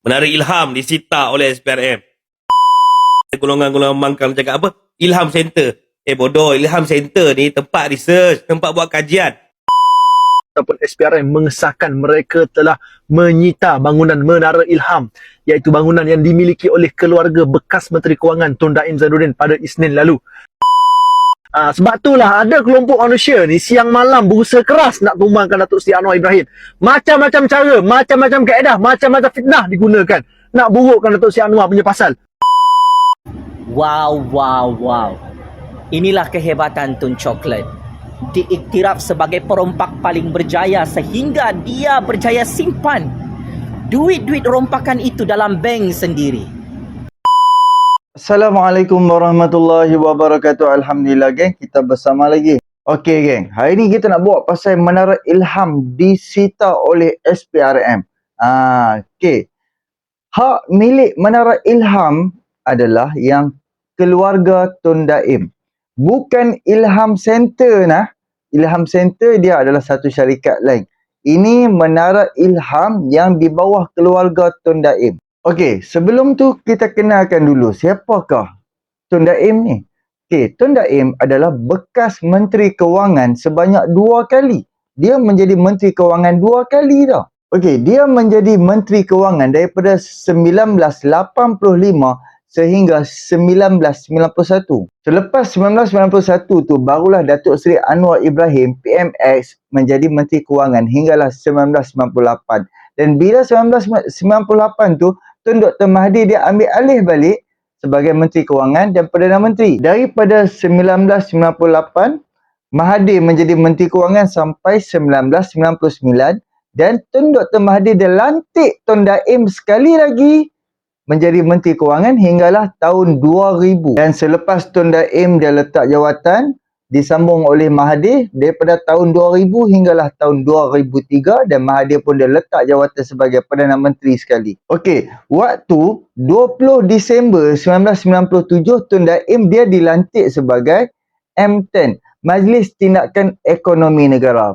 Menara Ilham disita oleh SPRM. Golongan-golongan mangkang cakap apa? Ilham Center. Bodoh, Ilham Center ni tempat research, tempat buat kajian. Ataupun SPRM mengesahkan mereka telah menyita bangunan Menara Ilham, iaitu bangunan yang dimiliki oleh keluarga bekas Menteri Kewangan Tun Daim Zainuddin pada Isnin lalu. Sebab itulah ada kelompok manusia ni siang malam berusaha keras nak tumbangkan Datuk Seri Anwar Ibrahim. Macam-macam cara, macam-macam kaedah, macam-macam fitnah digunakan nak burukkan Datuk Seri Anwar punya pasal. Wow. Inilah kehebatan Tun Coklat. Diiktiraf sebagai perompak paling berjaya sehingga dia berjaya simpan duit-duit rompakan itu dalam bank sendiri. Assalamualaikum warahmatullahi wabarakatuh. Alhamdulillah geng, kita bersama lagi. Okey geng, hari ni kita nak buat pasal Menara Ilham disita oleh SPRM. Okey. Hak milik Menara Ilham adalah yang keluarga Tun Daim. Bukan Ilham Center nah. Ilham Center dia adalah satu syarikat lain. Ini Menara Ilham yang di bawah keluarga Tun Daim. Okey, sebelum tu kita kenalkan dulu siapakah Tun Daim ni. Okey, Tun Daim adalah bekas Menteri Kewangan sebanyak 2 kali. Dia menjadi Menteri Kewangan 2 kali tau. Okey, dia menjadi Menteri Kewangan daripada 1985 sehingga 1991. Selepas 1991 tu barulah Datuk Seri Anwar Ibrahim PMX menjadi Menteri Kewangan hinggalah 1998. Dan bila 1998 tu Tun Dr. Mahathir dia ambil alih balik sebagai Menteri Kewangan dan Perdana Menteri. Daripada 1998 Mahathir menjadi Menteri Kewangan sampai 1999 dan Tun Dr. Mahathir dia lantik Tun Daim sekali lagi menjadi Menteri Kewangan hinggalah tahun 2000. Dan selepas Tun Daim dia letak jawatan disambung oleh Mahathir daripada tahun 2000 hinggalah tahun 2003 dan Mahathir pun dia letak jawatan sebagai Perdana Menteri sekali. Okey, waktu 20 Disember 1997 Tun Daim dia dilantik sebagai M10, Majlis Tindakan Ekonomi Negara.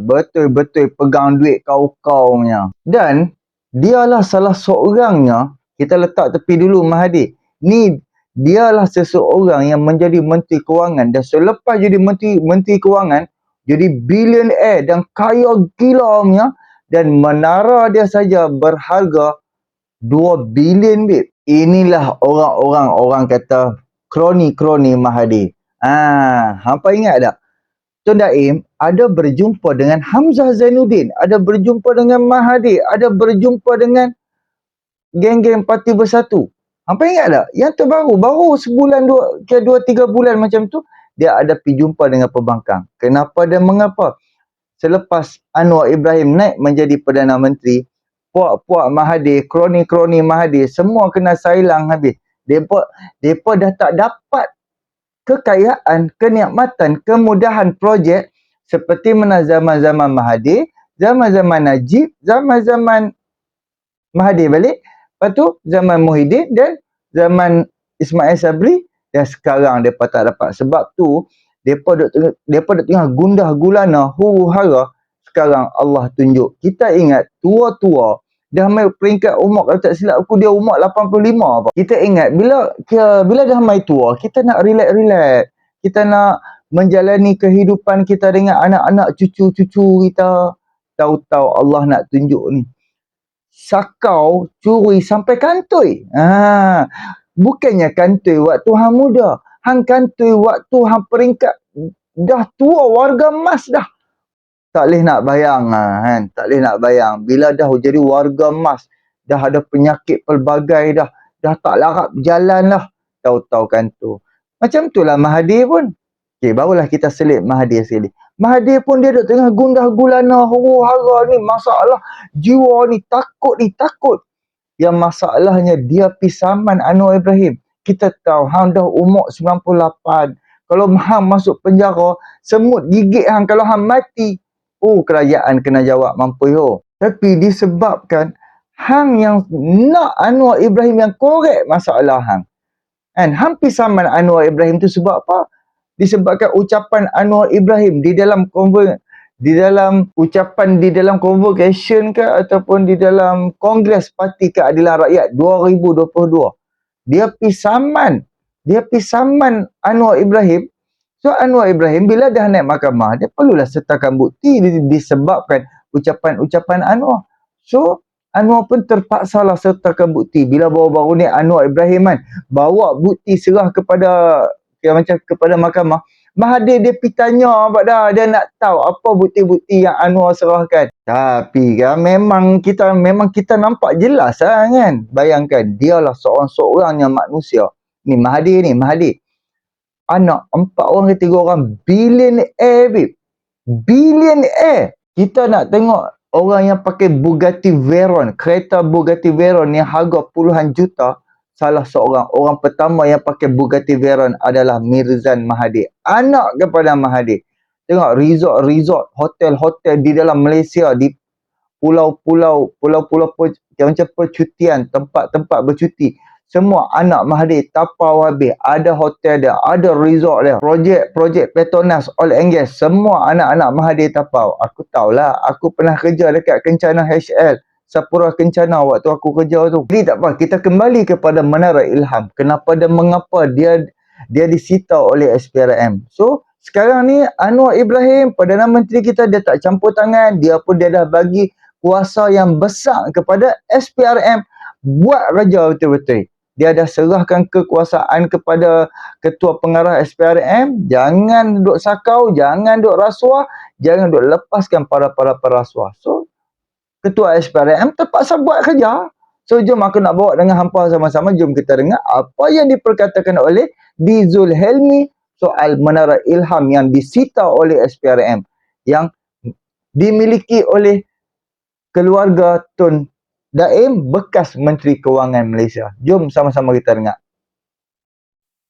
Betul-betul pegang duit kau-kaunya. Dan dialah salah seorangnya, kita letak tepi dulu Mahathir. Ni dialah seseorang yang menjadi Menteri Kewangan dan selepas jadi Menteri Kewangan jadi billionaire dan kaya gila punya, dan menara dia saja berharga 2 bilion babe. Inilah orang kata kroni-kroni Mahathir. Hampa ingat tak? Tun Daim ada berjumpa dengan Hamzah Zainuddin, ada berjumpa dengan Mahathir, ada berjumpa dengan geng-geng Parti Bersatu. Hampa ingat tak? Yang terbaru, baru sebulan, 2-3 bulan macam tu, dia ada pergi jumpa dengan pembangkang. Kenapa dan mengapa? Selepas Anwar Ibrahim naik menjadi Perdana Menteri, puak-puak Mahathir, kroni-kroni Mahathir, semua kena sailang habis. Mereka dah tak dapat kekayaan, kenikmatan, kemudahan projek seperti mana zaman-zaman Mahathir, zaman-zaman Najib, zaman-zaman Mahathir balik, lepas tu zaman Muhyiddin dan zaman Ismail Sabri, dan sekarang mereka tak dapat. Sebab tu mereka duk tengah gundah gulana, huru-hara. Sekarang Allah tunjuk. Kita ingat tua-tua dah mai peringkat umur, kalau tak silap aku dia umur 85 apa. Kita ingat bila dah mai tua, kita nak relax-relax. Kita nak menjalani kehidupan kita dengan anak-anak cucu-cucu kita. Tahu-tahu Allah nak tunjuk ni. Sakau curi sampai kantoi. Bukannya kantoi waktu hang muda. Hang kantoi waktu hang peringkat dah tua, warga emas dah. Tak boleh nak bayang kan. Tak boleh nak bayang. Bila dah jadi warga emas, dah ada penyakit pelbagai dah. Dah tak larap jalan lah. Tahu-tahu kantoi. Macam itulah Mahathir pun. Okey, barulah kita selit Mahathir sekali. Mahathir pun dia duk tengah gundah gulana, huru-hara ni, masalah jiwa ni, takut. Yang masalahnya dia pi saman Anwar Ibrahim. Kita tahu hang dah umur 98. Kalau hang masuk penjara, semut gigit hang, kalau hang mati, kerajaan kena jawab mampu yo. Tapi disebabkan hang yang nak Anwar Ibrahim yang korek masalah hang. Kan hang pi saman Anwar Ibrahim tu sebab apa? Disebabkan ucapan Anwar Ibrahim di dalam di dalam ucapan di dalam convocation ke ataupun di dalam Kongres Parti Keadilan Rakyat 2022. Dia pi saman Anwar Ibrahim. So Anwar Ibrahim bila dah naik mahkamah, dia perlulah sertakan bukti disebabkan ucapan-ucapan Anwar. So Anwar pun terpaksalah sertakan bukti. Bila baru-baru ni Anwar Ibrahim kan bawa bukti serah kepada kepada mahkamah, Mahathir dia pergi tanya dah, dia nak tahu apa bukti-bukti yang Anwar serahkan. Tapi kan memang kita nampak jelas kan. Bayangkan dialah seorang-seorang yang manusia. Ni Mahathir. Anak 4 orang ke 3 orang billionaire, babe. Billionaire. Kita nak tengok orang yang pakai Bugatti Veyron, kereta Bugatti Veyron yang harga puluhan juta. Salah seorang orang pertama yang pakai Bugatti Veyron adalah Mirzan Mahathir, anak kepada Mahathir. Tengok resort, hotel-hotel di dalam Malaysia, di pulau-pulau macam percutian, tempat-tempat bercuti. Semua anak Mahathir tapau habis. Ada hotel dia, ada resort dia. Projek Petronas, Oil and Gas, semua anak-anak Mahathir tapau. Aku tahulah, aku pernah kerja dekat Kencana HL. Sapura Kencana waktu aku kerja tu. Jadi tak apa, kita kembali kepada Menara Ilham. Kenapa dan mengapa dia disita oleh SPRM. So, sekarang ni Anwar Ibrahim, Perdana Menteri kita, dia tak campur tangan. Dia dah bagi kuasa yang besar kepada SPRM. Buat kerja betul-betul. Dia dah serahkan kekuasaan kepada Ketua Pengarah SPRM. Jangan duk sakau, jangan duk rasuah, jangan duk lepaskan para rasuah. So, Ketua SPRM terpaksa buat kerja. So, jom aku nak bawa dengan hampa sama-sama. Jom kita dengar apa yang diperkatakan oleh Dizul Helmi soal Menara Ilham yang disita oleh SPRM. Yang dimiliki oleh keluarga Tun Daim, bekas Menteri Kewangan Malaysia. Jom sama-sama kita dengar.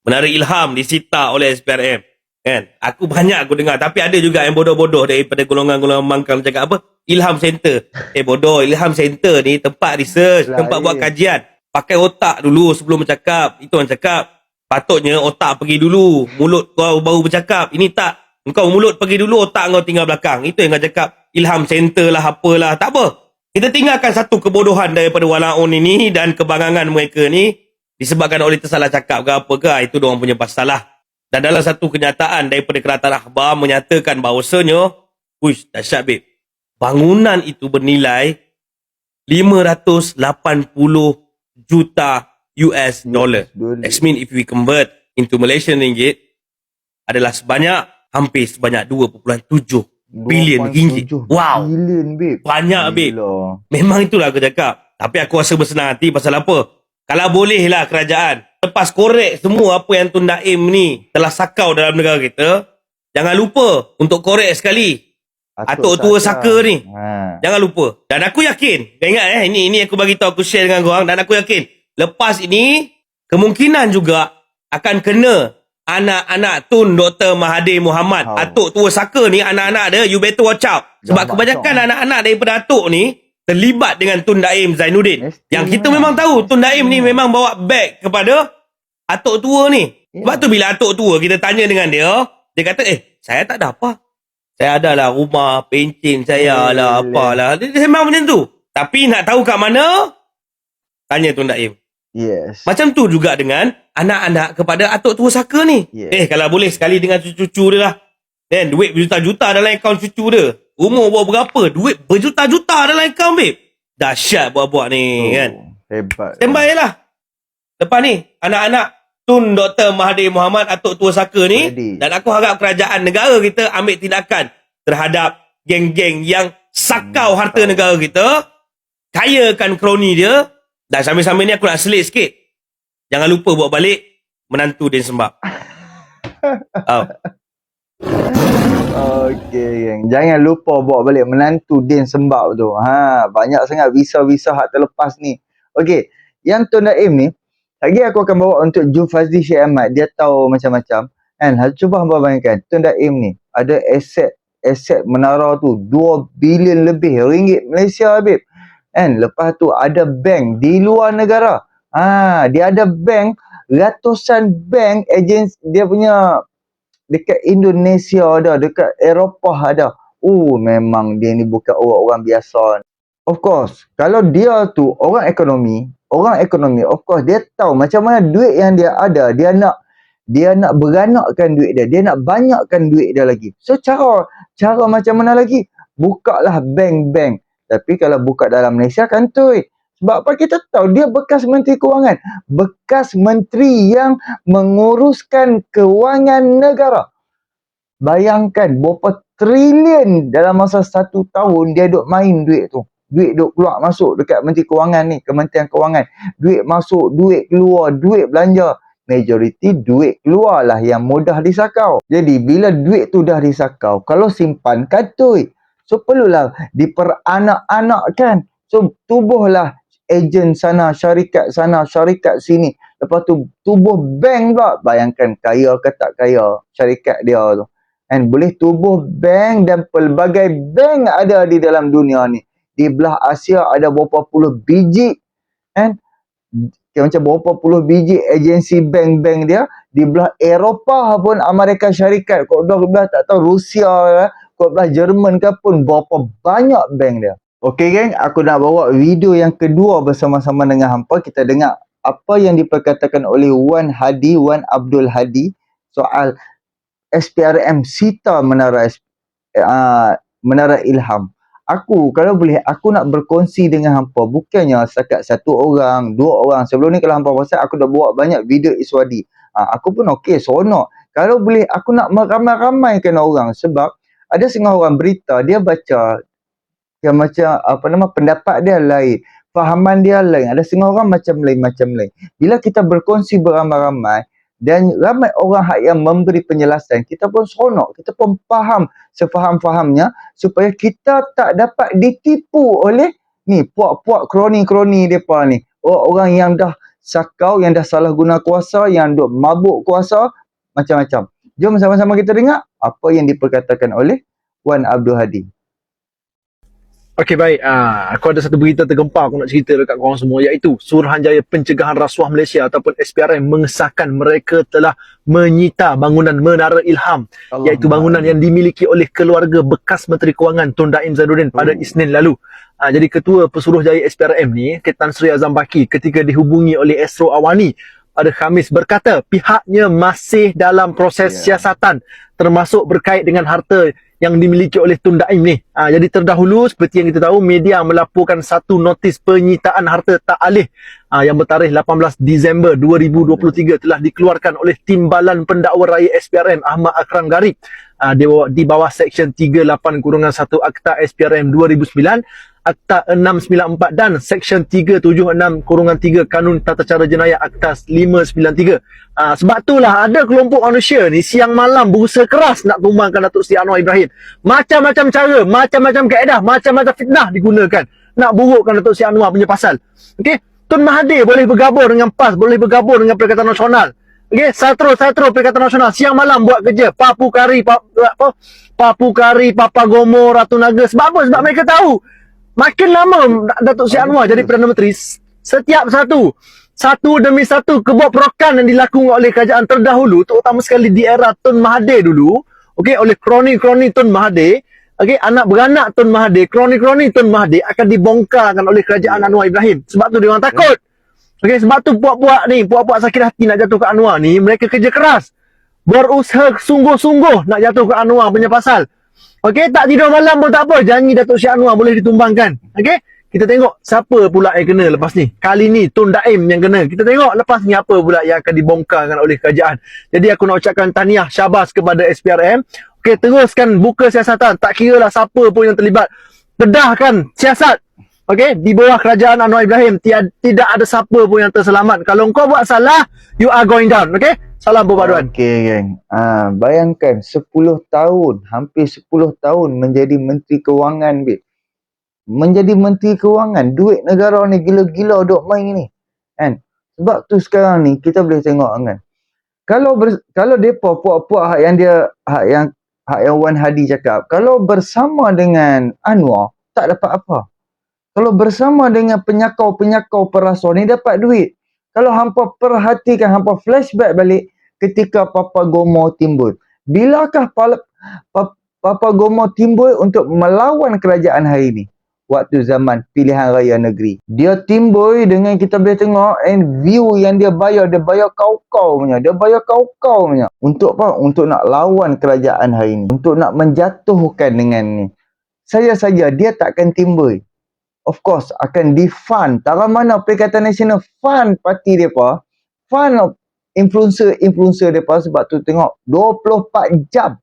Menara Ilham disita oleh SPRM. Kan? Aku dengar. Tapi ada juga yang bodoh-bodoh daripada golongan-golongan mangkang cakap apa? Ilham Center. Bodoh. Ilham Center ni tempat research, tempat buat kajian. Pakai otak dulu sebelum bercakap. Itu orang cakap. Patutnya otak pergi dulu. Mulut kau baru bercakap. Ini tak. Engkau mulut pergi dulu, otak kau tinggal belakang. Itu yang kau cakap. Ilham Center lah, apalah. Tak apa. Kita tinggalkan satu kebodohan daripada Walaun ini dan kebangangan mereka ni disebabkan oleh tersalah cakap ke apa ke. Itu diorang punya masalah. Dan dalam satu kenyataan daripada Kerajaan Akhbar menyatakan bahawasanya, uish, dahsyat babe. Bangunan itu bernilai 580 juta US dollar. That means if we convert into Malaysian ringgit adalah hampir sebanyak 2.7 bilion ringgit. Wow. Bilion, babe. Banyak, babe. Memang itulah aku cakap. Tapi aku rasa bersenang hati pasal apa? Kalau bolehlah kerajaan lepas korek semua apa yang Tun Daim ni telah sakau dalam negara kita, jangan lupa untuk korek sekali Atuk Tua Saka ni. Jangan lupa. Dan aku yakin, ingat ini aku bagi tahu, aku share dengan korang, dan aku yakin lepas ini kemungkinan juga akan kena anak-anak Tun Dr. Mahathir Mohamad. Atuk Tua Saka ni, anak-anak dia, you better watch out. Sebab kebanyakan anak-anak daripada Atuk ni terlibat dengan Tun Daim Zainuddin. Yang kita memang tahu Tun Daim ni memang bawa back kepada Atuk Tua ni. Sebab tu bila Atuk Tua kita tanya dengan dia, dia kata, saya tak ada apa. Saya adalah rumah, pencen saya lah, apalah. Dia memang macam tu. Tapi nak tahu kat mana, tanya Tun Daim. Yes. Macam tu juga dengan anak-anak kepada Atuk Tua Saka ni. Kalau boleh sekali dengan cucu-cucu dia lah. Dan duit berjuta-juta dalam akaun cucu dia. Umur berapa? Duit berjuta-juta dalam akaun, babe. Dahsyat buat-buat ni, kan. Hebat. Standby lah. Lepas ni, anak-anak Tun Dr. Mahathir Mohamad, Atuk Tua Saka ni. Dan aku harap kerajaan negara kita ambil tindakan terhadap geng-geng yang sakau harta negara kita. Kayakan kroni dia. Dan sambil-sambil ni aku nak selit sikit. Jangan lupa bawa balik menantu Din Sembab. Okey, geng. Jangan lupa bawa balik menantu Din Sembab tu. Banyak sangat visa-visa hak terlepas ni. Okey, yang Tun Daim ni, lagi aku akan bawa untuk Jum Fazli Syed Ahmad. Dia tahu macam-macam. Kan? Cuba hamba bayangkan, Tun Daim ni ada aset menara tu 2 bilion lebih ringgit Malaysia, babe. Kan? Lepas tu ada bank di luar negara. Dia ada bank, ratusan bank agensi dia punya dekat Indonesia ada, dekat Eropah ada. memang dia ni bukan orang-orang biasa. Of course, kalau dia tu orang ekonomi, of course dia tahu macam mana duit yang dia ada, dia nak beranakkan duit dia nak banyakkan duit dia lagi. So cara macam mana lagi? Bukalah bank-bank. Tapi kalau buka dalam Malaysia kan tu. Sebab apa? Kita tahu dia bekas Menteri Kewangan, bekas menteri yang menguruskan kewangan negara. Bayangkan berapa trilion dalam masa 1 tahun dia duk main duit tu. Duit duk keluar masuk dekat Menteri Kewangan ni, Kementerian Kewangan. Duit masuk, duit keluar, duit belanja. Majoriti duit keluarlah yang mudah disakau. Jadi bila duit tu dah disakau, kalau simpan katui, so perlulah diperanak-anakkan. So tubuhlah ejen sana, syarikat sini. Lepas tu tubuh bank pula. Bayangkan kaya ke tak kaya syarikat dia tu. And boleh tubuh bank dan pelbagai bank ada di dalam dunia ni. Di belah Asia ada berapa puluh biji, and macam berapa puluh biji agensi bank-bank dia. Di belah Eropah pun Amerika Syarikat, kau belah tak tahu Rusia, kau belah Jerman ke pun berapa banyak bank dia. Okey geng, aku nak bawa video yang kedua bersama-sama dengan hampa. Kita dengar apa yang diperkatakan oleh Wan Abdul Hadi soal SPRM sita Menara Ilham. Kalau boleh, aku nak berkongsi dengan hampa. Bukannya setakat 1 orang, 2 orang. Sebelum ni kalau hampa pasal, aku dah buat banyak video Iswadi. Aku pun okey, seronok. Kalau boleh, aku nak meramai-ramaikan orang. Sebab ada setengah orang berita, dia baca yang macam, pendapat dia lain. Fahaman dia lain. Ada setengah orang macam lain. Bila kita berkongsi beramai-ramai, dan ramai orang yang memberi penjelasan, kita pun seronok, kita pun faham sefaham-fahamnya, supaya kita tak dapat ditipu oleh ni puak-puak kroni-kroni depa ni. Orang yang dah sakau, yang dah salah guna kuasa, yang duk mabuk kuasa, macam-macam. Jom sama-sama kita dengar apa yang diperkatakan oleh Wan Abdul Hadi. Okey, baik. Aku ada satu berita tergempar aku nak cerita dekat korang semua, iaitu Suruhanjaya Pencegahan Rasuah Malaysia ataupun SPRM mengesahkan mereka telah menyita bangunan Menara Ilham, iaitu bangunan yang dimiliki oleh keluarga bekas Menteri Kewangan Tun Daim Zainuddin pada Isnin lalu. Jadi Ketua Pesuruhjaya SPRM ni, Tan Sri Azam Baki, ketika dihubungi oleh Esro Awani pada Khamis, berkata pihaknya masih dalam proses siasatan, termasuk berkait dengan harta yang dimiliki oleh Tun Daim ni. Jadi terdahulu, seperti yang kita tahu, media melaporkan satu notis penyitaan harta tak alih yang bertarikh 18 Disember 2023 telah dikeluarkan oleh Timbalan Pendakwa Raya SPRM Ahmad Akram Garib di bawah Seksyen 38-1 Akta SPRM 2009, Akta 694 dan Seksyen 376-3 Kanun Tata Cara Jenayah Akta 593. Sebab itulah ada kelompok manusia ni siang malam berusaha keras nak tumbangkan Datuk Seri Anwar Ibrahim. Macam-macam cara, macam-macam kaedah, macam-macam fitnah digunakan nak burukkan Datuk Seri Anwar punya pasal. Okey, Tun Mahathir boleh bergabung dengan PAS, boleh bergabung dengan Perikatan Nasional. Okey, Satro Perikatan Nasional siang malam buat kerja Papu Kari, Papa Gomo, Ratu Naga. Sebab apa? Sebab mereka tahu makin lama Datuk Seri Anwar jadi Perdana Menteri, setiap satu demi satu kebobrokan yang dilakukan oleh kerajaan terdahulu, terutama sekali di era Tun Mahathir dulu, okey, oleh kroni-kroni Tun Mahathir, okey, anak beranak Tun Mahathir, kroni-kroni Tun Mahathir akan dibongkarkan oleh kerajaan Anwar Ibrahim. Sebab tu dia orang takut. Okey, sebab tu puak-puak sakit hati nak jatuh ke Anwar ni, mereka kerja keras, berusaha sungguh-sungguh nak jatuh ke Anwar punya pasal. Okey, tak tidur malam pun tak apa, janji Datuk Seri Anwar boleh ditumbangkan. Okey, kita tengok siapa pula yang kena lepas ni. Kali ni Tun Daim yang kena. Kita tengok lepas ni apa pula yang akan dibongkarkan oleh kerajaan. Jadi aku nak ucapkan tahniah syabas kepada SPRM. Okey, teruskan buka siasatan. Tak kira lah siapa pun yang terlibat. Pedahkan siasat. Okey, di bawah kerajaan Anwar Ibrahim tidak ada siapa pun yang terselamat. Kalau kau buat salah, you are going down. Okey? Salam perpaduan. Okey geng. Bayangkan 10 tahun, hampir 10 tahun menjadi Menteri Kewangan, babe. Menjadi Menteri Kewangan, duit negara ni gila-gila duk main ni. Kan? Sebab tu sekarang ni kita boleh tengok kan. Kalau depa puak-puak hak yang Wan Hadi cakap, kalau bersama dengan Anwar tak dapat apa. Kalau bersama dengan penyakau-penyakau perasuah ni dapat duit. Kalau hampa perhatikan, hampa flashback balik ketika Papa Gomo timbul. Bilakah Papa Gomo timbul untuk melawan kerajaan hari ini waktu zaman pilihan raya negeri. Dia timbul dengan kita boleh tengok view yang dia bayar kau-kau punya. Dia bayar kau-kau punya. Untuk apa? Untuk nak lawan kerajaan hari ini. Untuk nak menjatuhkan dengan ni. Saya saja dia takkan timbul. Of course akan di-fund. Tara mana Perikatan Nasional fund parti mereka. Fund influencer mereka sebab tu tengok 24 jam.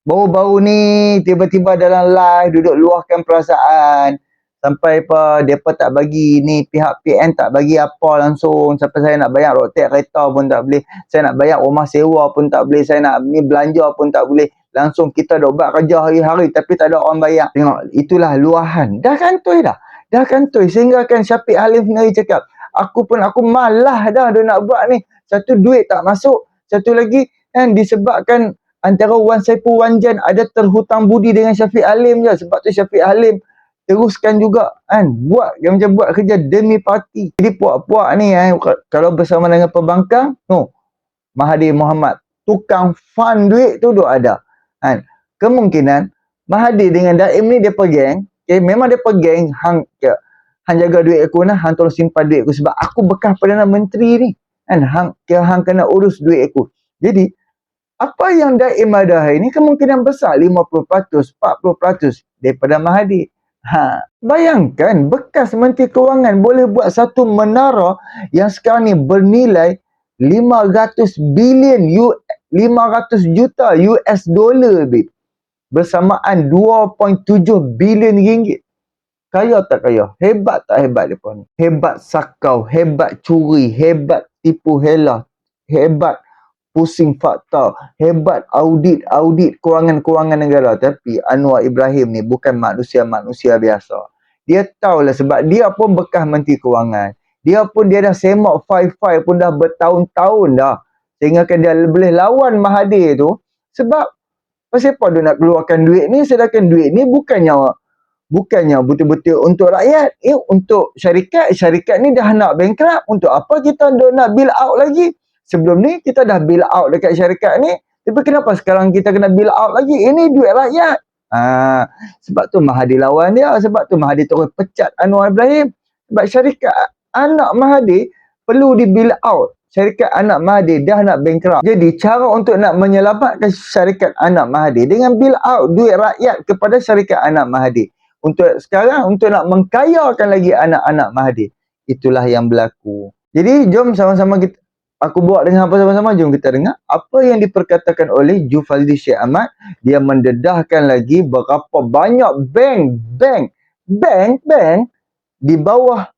Baru-baru ni tiba-tiba dalam live duduk luahkan perasaan sampai apa depa tak bagi ni, pihak PN tak bagi apa langsung, sampai saya nak bayar rotek kereta pun tak boleh, saya nak bayar rumah sewa pun tak boleh, saya nak ni belanja pun tak boleh, langsung kita duk buat kerja hari-hari tapi tak ada orang bayar. Tengok, itulah luahan. Dah kantoi sehingga kan Syafiq Halim sendiri cakap, aku malah dah dia nak buat ni. Satu, duit tak masuk, satu lagi kan disebabkan antara Wan Saiful Wanjan ada terhutang budi dengan Syafiq Halim je. Sebab tu Syafiq Halim teruskan juga kan buat kerja demi parti. Jadi puak-puak ni kalau bersama dengan pembangkang, Mahathir Mohamad tukang fund duit tu duk ada. Kan kemungkinan Mahathir dengan Daim ni depa geng, memang depa geng hang jaga duit aku nah, hang tolong simpan duit aku sebab aku bekas Perdana Menteri ni. Kan hang kena urus duit aku. Jadi apa yang Daim ada hari ni kemungkinan besar 50%, 40% daripada Mahathir. Bayangkan bekas Menteri Kewangan boleh buat satu menara yang sekarang ni bernilai 500 juta US dollar babe. Bersamaan 2.7 bilion ringgit. Kaya tak kaya? Hebat tak hebat depa ni? Hebat sakau, hebat curi, hebat tipu hela, hebat pusing fakta, hebat audit kewangan negara. Tapi Anwar Ibrahim ni bukan manusia biasa. Dia tahulah sebab dia pun bekas Menteri Kewangan. Dia dah semak file-file pun dah bertahun-tahun dah. Sehingga kan dia boleh lawan Mahathir tu. Sebab pasal apa dia nak keluarkan duit ni, sedangkan duit ni bukannya betul-betul untuk rakyat. Untuk syarikat ni dah nak bankrupt. Untuk apa kita nak bail out lagi? Sebelum ni kita dah bail out dekat syarikat ni. Tapi kenapa sekarang kita kena bail out lagi? Ini duit rakyat. Sebab tu Mahathir lawan dia. Sebab tu Mahathir terus pecat Anwar Ibrahim. Sebab syarikat anak Mahathir perlu di bail out. Syarikat anak Mahathir dah nak bankrupt. Jadi cara untuk nak menyelamatkan syarikat anak Mahathir dengan bail out duit rakyat kepada syarikat anak Mahathir. Untuk sekarang untuk nak mengkayakan lagi anak-anak Mahathir. Itulah yang berlaku. Jadi jom sama-sama aku buat dengan apa sama-sama, jom kita dengar apa yang diperkatakan oleh Jufaldi Syed Ahmad. Dia mendedahkan lagi berapa banyak bank di bawah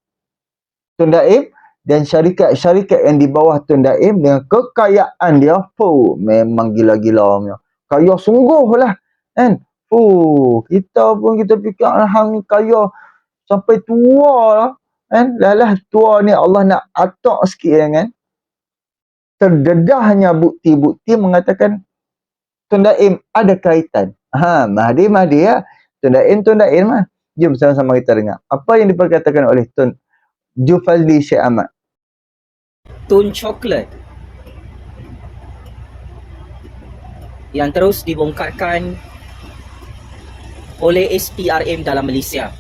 Tun Daim dan syarikat-syarikat yang di bawah Tun Daim dengan kekayaan dia memang gila-gila. Kaya sungguh lah kan. Kita fikir hang kaya sampai tua lah kan. Lah tua ni Allah nak atok sikit kan. Terdedahnya bukti-bukti mengatakan Tun Daim ada kaitan. Mahathir ya. Tun Daim mah. Jom sama-sama kita dengar apa yang diperkatakan oleh Tun Jufaldi Syed Ahmad. Tun Coklat yang terus dibongkarkan oleh SPRM dalam Malaysia.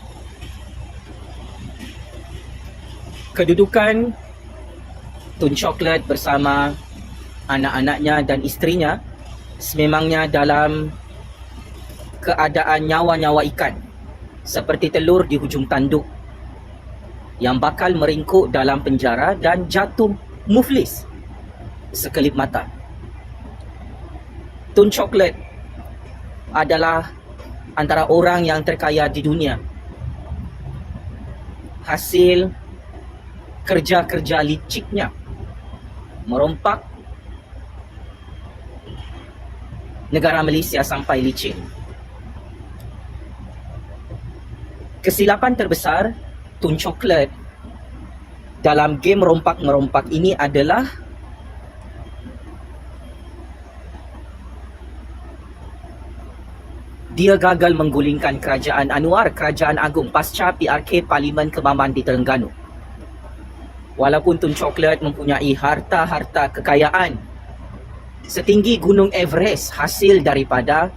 Kedudukan Tun Coklat bersama anak-anaknya dan isterinya sememangnya dalam keadaan nyawa-nyawa ikan seperti telur di hujung tanduk yang bakal meringkuk dalam penjara dan jatuh muflis sekelip mata. Tun Coklat adalah antara orang yang terkaya di dunia. Hasil kerja-kerja liciknya merompak negara Malaysia sampai licin. Kesilapan terbesar Tun Coklat dalam game merompak-merompak ini adalah dia gagal menggulingkan kerajaan Anwar, kerajaan agung pasca PRK Parlimen Kemampuan di Terengganu. Walaupun Tun Coklat mempunyai harta-harta kekayaan setinggi Gunung Everest hasil daripada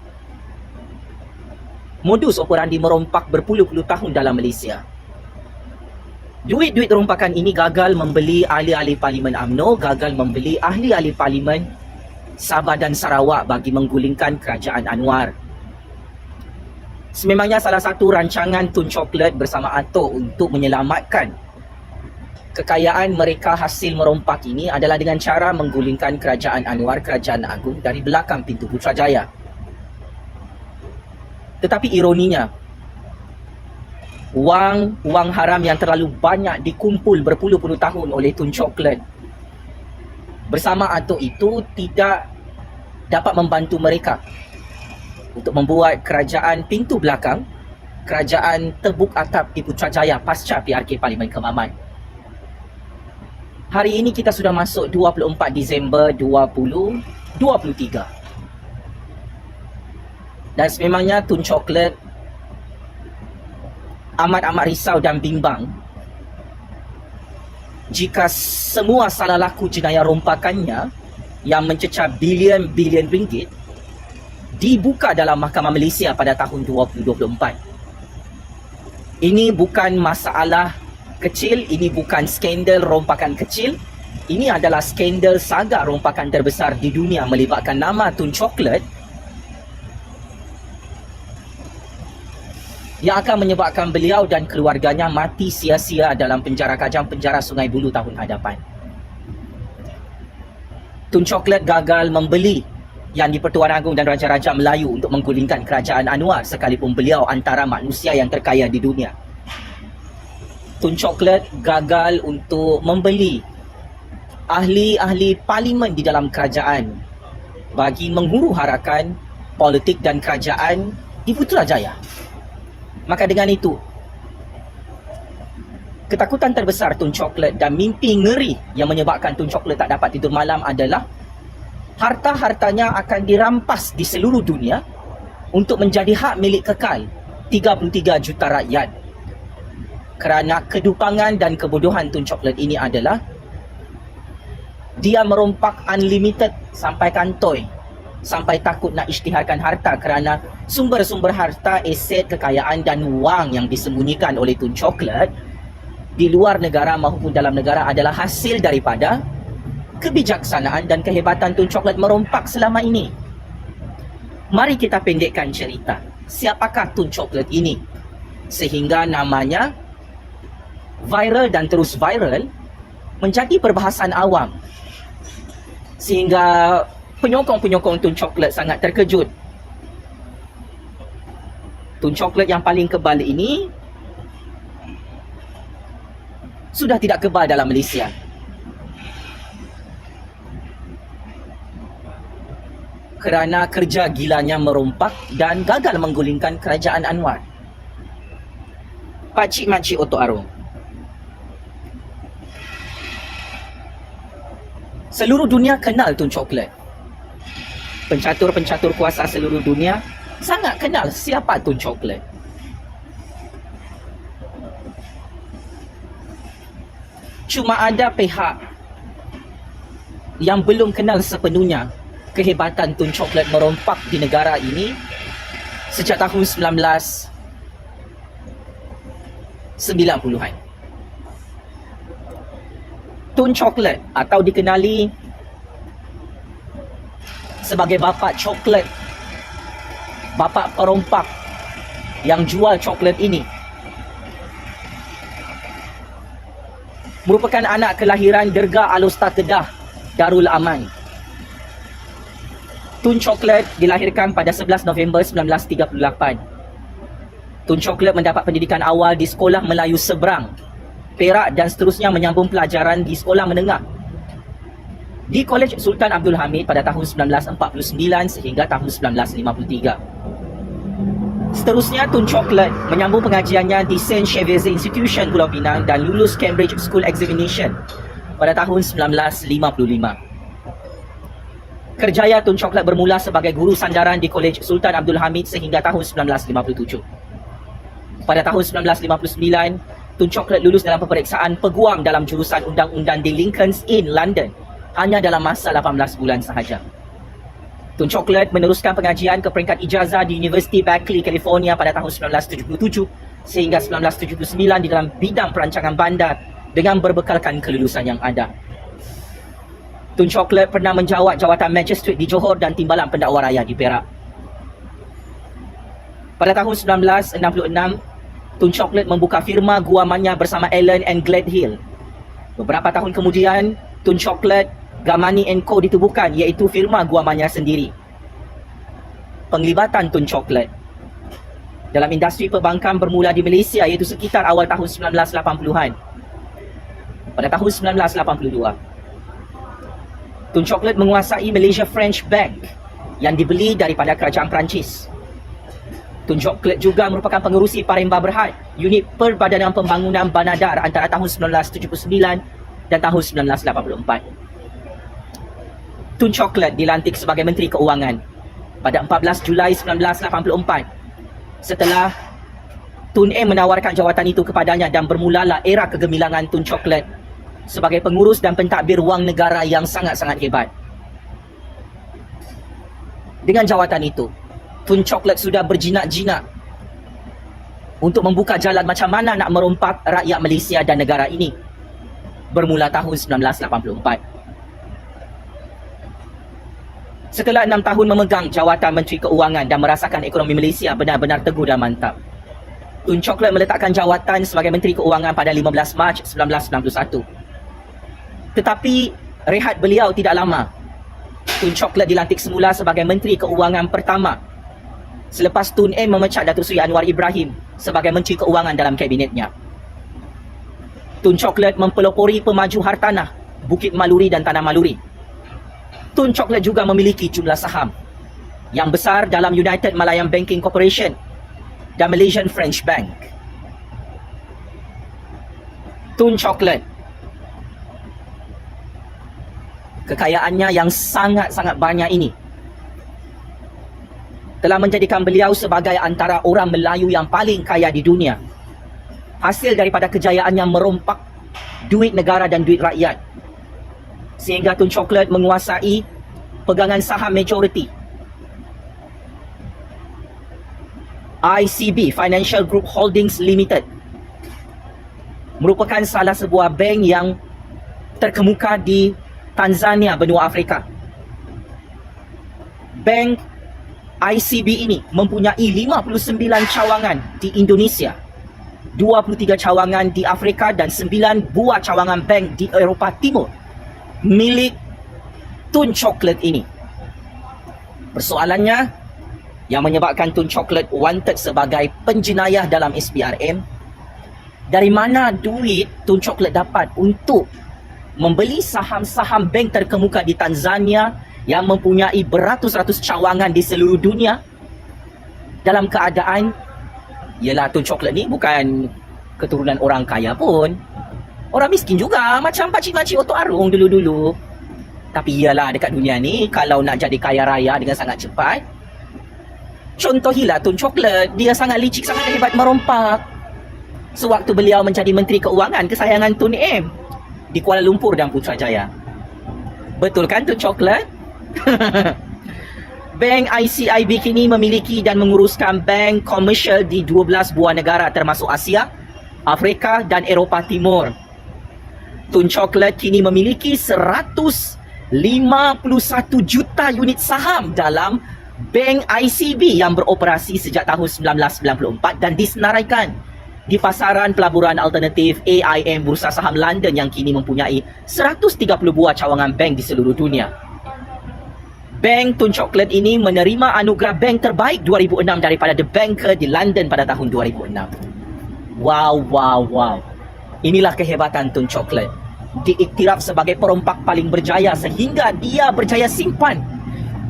modus operandi merompak berpuluh-puluh tahun dalam Malaysia. Duit-duit rompakan ini gagal membeli ahli-ahli Parlimen UMNO, gagal membeli ahli-ahli Parlimen Sabah dan Sarawak bagi menggulingkan kerajaan Anwar. Sememangnya salah satu rancangan Tun Chocolate bersama Atok untuk menyelamatkan kekayaan mereka hasil merompak ini adalah dengan cara menggulingkan kerajaan Anwar, kerajaan agung dari belakang pintu Putrajaya. Tetapi ironinya, wang haram yang terlalu banyak dikumpul berpuluh-puluh tahun oleh Tun Chocolate bersama Atok itu tidak dapat membantu mereka untuk membuat kerajaan pintu belakang, kerajaan tebuk atap di Putrajaya pasca PRK Parlimen Kemaman. Hari ini kita sudah masuk 24 Disember 2023. Dan sememangnya Tun Chocolate amat-amat risau dan bimbang jika semua salah laku jenayah rompakannya yang mencecah bilion-bilion ringgit dibuka dalam Mahkamah Malaysia pada tahun 2024. Ini bukan masalah kecil, ini bukan skandal rompakan kecil. Ini adalah skandal saga rompakan terbesar di dunia melibatkan nama Tun Chocolate yang akan menyebabkan beliau dan keluarganya mati sia-sia dalam penjara kajang penjara Sungai Buloh tahun hadapan. Tun Chocolate gagal membeli yang di-Pertuan Agong dan Raja-Raja Melayu untuk menggulingkan kerajaan Anwar sekalipun beliau antara manusia yang terkaya di dunia. Tun Chocolate gagal untuk membeli ahli-ahli parlimen di dalam kerajaan bagi menghuru harakan politik dan kerajaan di Putrajaya. Maka dengan itu, ketakutan terbesar Tun Chocolate dan mimpi ngeri yang menyebabkan Tun Chocolate tak dapat tidur malam adalah harta-hartanya akan dirampas di seluruh dunia untuk menjadi hak milik kekal 33 juta rakyat. Kerana kedupangan dan kebodohan Tun Chocolate ini adalah dia merompak unlimited sampai kantoi, sampai takut nak isytiharkan harta kerana sumber-sumber harta, aset, kekayaan dan wang yang disembunyikan oleh Tun Chocolate di luar negara maupun dalam negara adalah hasil daripada kebijaksanaan dan kehebatan Tun Chocolate merompak selama ini. Mari kita pendekkan cerita. Siapakah Tun Chocolate ini? Sehingga namanya viral dan terus viral menjadi perbahasan awam. Sehingga penyokong-penyokong Tun Chocolate sangat terkejut. Tun Chocolate yang paling kebal ini sudah tidak kebal dalam Malaysia. Kerana kerja gilanya merompak dan gagal menggulingkan kerajaan Anwar. Pakcik-makcik Otok Arong, seluruh dunia kenal Tun Chocolate. Pencatur-pencatur kuasa seluruh dunia sangat kenal siapa Tun Chocolate. Cuma ada pihak yang belum kenal sepenuhnya kehebatan Tun Chocolate merompak di negara ini sejak tahun 1990-an. Tun Chocolate atau dikenali sebagai bapa coklat, bapa perompak yang jual coklat ini, merupakan anak kelahiran Derga Al-Usta Kedah Darul Aman. Tun Chocolate dilahirkan pada 11 November 1938. Tun Chocolate mendapat pendidikan awal di Sekolah Melayu Seberang, Perak dan seterusnya menyambung pelajaran di sekolah menengah di Kolej Sultan Abdul Hamid pada tahun 1949 sehingga tahun 1953. Seterusnya Tun Chocolate menyambung pengajiannya di St. Xavier Institution Pulau Pinang dan lulus Cambridge School Examination pada tahun 1955. Kerjaya Tun Chocolate bermula sebagai guru sandaran di Kolej Sultan Abdul Hamid sehingga tahun 1957. Pada tahun 1959, Tun Chocolate lulus dalam peperiksaan peguam dalam jurusan undang-undang di Lincoln's Inn, London, hanya dalam masa 18 bulan sahaja. Tun Chocolate meneruskan pengajian ke peringkat ijazah di University Berkeley, California pada tahun 1977 sehingga 1979 di dalam bidang perancangan bandar dengan berbekalkan kelulusan yang ada. Tun Chocolate pernah menjawat jawatan Magistrate di Johor dan Timbalan Pendakwa Raya di Perak. Pada tahun 1966, Tun Chocolate membuka firma guamannya bersama Allen and Gledhill. Beberapa tahun kemudian, Tun Chocolate, Gamani & Co ditubuhkan, iaitu firma guamannya sendiri. Penglibatan Tun Chocolate dalam industri perbankan bermula di Malaysia iaitu sekitar awal tahun 1980-an. Pada tahun 1982, Tun Chocolate menguasai Malaysia French Bank yang dibeli daripada kerajaan Perancis. Tun Chocolate juga merupakan pengerusi Paremba Berhad, unit Perbadanan Pembangunan Banadar antara tahun 1979 dan tahun 1984. Tun Chocolate dilantik sebagai Menteri Keuangan pada 14 Julai 1984 setelah Tun M menawarkan jawatan itu kepadanya dan bermulalah era kegemilangan Tun Chocolate sebagai pengurus dan pentadbir wang negara yang sangat-sangat hebat. Dengan jawatan itu, Tun Chocolate sudah berjinak-jinak untuk membuka jalan macam mana nak merompak rakyat Malaysia dan negara ini bermula tahun 1984. Setelah 6 tahun memegang jawatan Menteri Keuangan dan merasakan ekonomi Malaysia benar-benar teguh dan mantap, Tun Chocolate meletakkan jawatan sebagai Menteri Keuangan pada 15 Mac 1991. Tetapi rehat beliau tidak lama. Tun Chocolate dilantik semula sebagai Menteri Keuangan pertama selepas Tun M memecat Datuk Seri Anwar Ibrahim sebagai Menteri Keuangan dalam kabinetnya. Tun Chocolate mempelopori pemaju hartanah Bukit Maluri dan Tanah Maluri. Tun Chocolate juga memiliki jumlah saham yang besar dalam United Malayan Banking Corporation dan Malaysian French Bank. Tun Chocolate, kekayaannya yang sangat-sangat banyak ini telah menjadikan beliau sebagai antara orang Melayu yang paling kaya di dunia. Hasil daripada kejayaannya merompak duit negara dan duit rakyat, sehingga Tun Chocolate menguasai pegangan saham majoriti ICB, Financial Group Holdings Limited, merupakan salah sebuah bank yang terkemuka di Tanzania, benua Afrika. Bank ICB ini mempunyai 59 cawangan di Indonesia, 23 cawangan di Afrika dan 9 buah cawangan bank di Eropah Timur milik Tun Chocolate ini. Persoalannya, yang menyebabkan Tun Chocolate wanted sebagai penjenayah dalam SPRM, dari mana duit Tun Chocolate dapat untuk membeli saham-saham bank terkemuka di Tanzania yang mempunyai beratus-ratus cawangan di seluruh dunia, dalam keadaan ialah Tun Chocolate ni bukan keturunan orang kaya pun, orang miskin juga macam pakcik-makcik Otok Arung dulu-dulu. Tapi ialah dekat dunia ni, kalau nak jadi kaya raya dengan sangat cepat, contohilah Tun Chocolate, dia sangat licik, sangat hebat merompak. Sewaktu beliau menjadi Menteri Keuangan kesayangan Tun M di Kuala Lumpur dan Putrajaya. Betul kan Tun Chocolate? Bank ICIB kini memiliki dan menguruskan bank komersial di 12 buah negara termasuk Asia, Afrika dan Eropah Timur. Tun Chocolate kini memiliki 151 juta unit saham dalam Bank ICB yang beroperasi sejak tahun 1994 dan disenaraikan di pasaran pelaburan alternatif AIM Bursa Saham London yang kini mempunyai 130 buah cawangan bank di seluruh dunia. Bank Tun Chocolate ini menerima anugerah bank terbaik 2006 daripada The Banker di London pada tahun 2006. Wow. Inilah kehebatan Tun Chocolate. Diiktiraf sebagai perompak paling berjaya sehingga dia berjaya simpan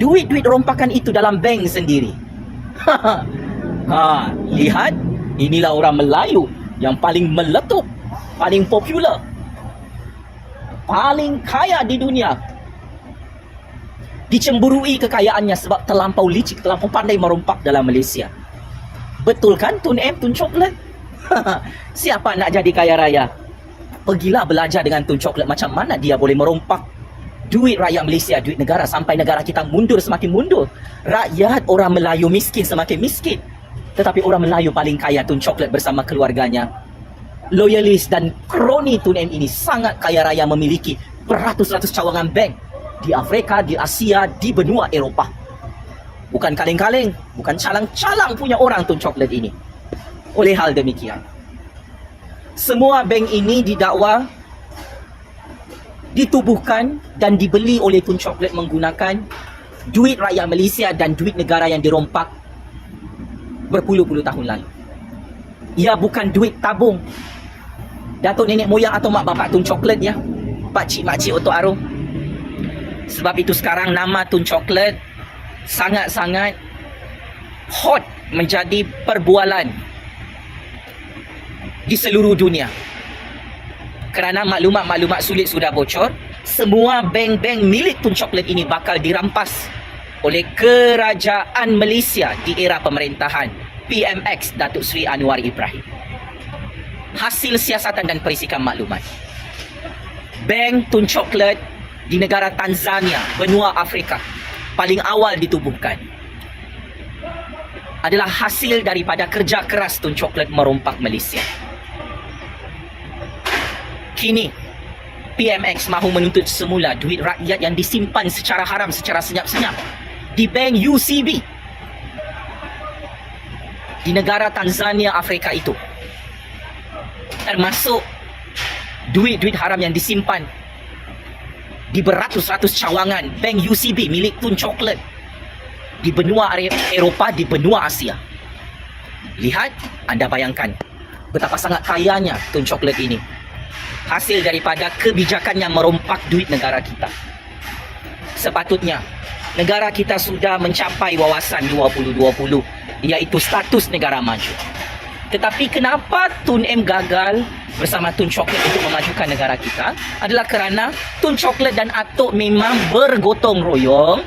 duit-duit rompakan itu dalam bank sendiri. Lihat, inilah orang Melayu yang paling meletup, paling popular, paling kaya di dunia. Dicemburui kekayaannya sebab terlampau licik, terlampau pandai merompak dalam Malaysia. Betul kan Tun M, Tun Chocolate? Siapa nak jadi kaya raya? Pergilah belajar dengan Tun Chocolate macam mana dia boleh merompak duit rakyat Malaysia, duit negara, sampai negara kita mundur semakin mundur. Rakyat orang Melayu miskin semakin miskin. Tetapi orang Melayu paling kaya Tun Chocolate bersama keluarganya, loyalis dan kroni Tun M ini sangat kaya raya, memiliki beratus-ratus cawangan bank di Afrika, di Asia, di benua Eropah. Bukan kaleng-kaleng, bukan calang-calang punya orang Tun Chocolate ini. Oleh hal demikian, semua bank ini didakwa ditubuhkan dan dibeli oleh Tun Chocolate menggunakan duit rakyat Malaysia dan duit negara yang dirompak berpuluh-puluh tahun lalu. Ia bukan duit tabung datuk nenek moyang atau mak bapak Tun Chocolate ya, pakcik makcik Otok Arum. Sebab itu sekarang nama Tun Chocolate sangat-sangat hot, menjadi perbualan di seluruh dunia. Kerana maklumat-maklumat sulit sudah bocor, semua bank-bank milik Tun Chocolate ini bakal dirampas oleh kerajaan Malaysia di era pemerintahan PMX Datuk Seri Anwar Ibrahim. Hasil siasatan dan perisikan maklumat, Bank Tun Chocolate di negara Tanzania, benua Afrika, paling awal ditubuhkan, adalah hasil daripada kerja keras Tun Chocolate merompak Malaysia. Kini PMX mahu menuntut semula duit rakyat yang disimpan secara haram, secara senyap-senyap di bank UCB di negara Tanzania, Afrika itu, termasuk duit-duit haram yang disimpan di beratus-ratus cawangan bank UCB milik Tun Chocolate di benua Eropah, di benua Asia. Lihat, anda bayangkan betapa sangat kayanya Tun Chocolate ini, hasil daripada kebijakannya merompak duit negara kita. Sepatutnya negara kita sudah mencapai wawasan 2020, iaitu status negara maju. Tetapi kenapa Tun M gagal bersama Tun Chocolate untuk memajukan negara kita? Adalah kerana Tun Chocolate dan Atok memang bergotong royong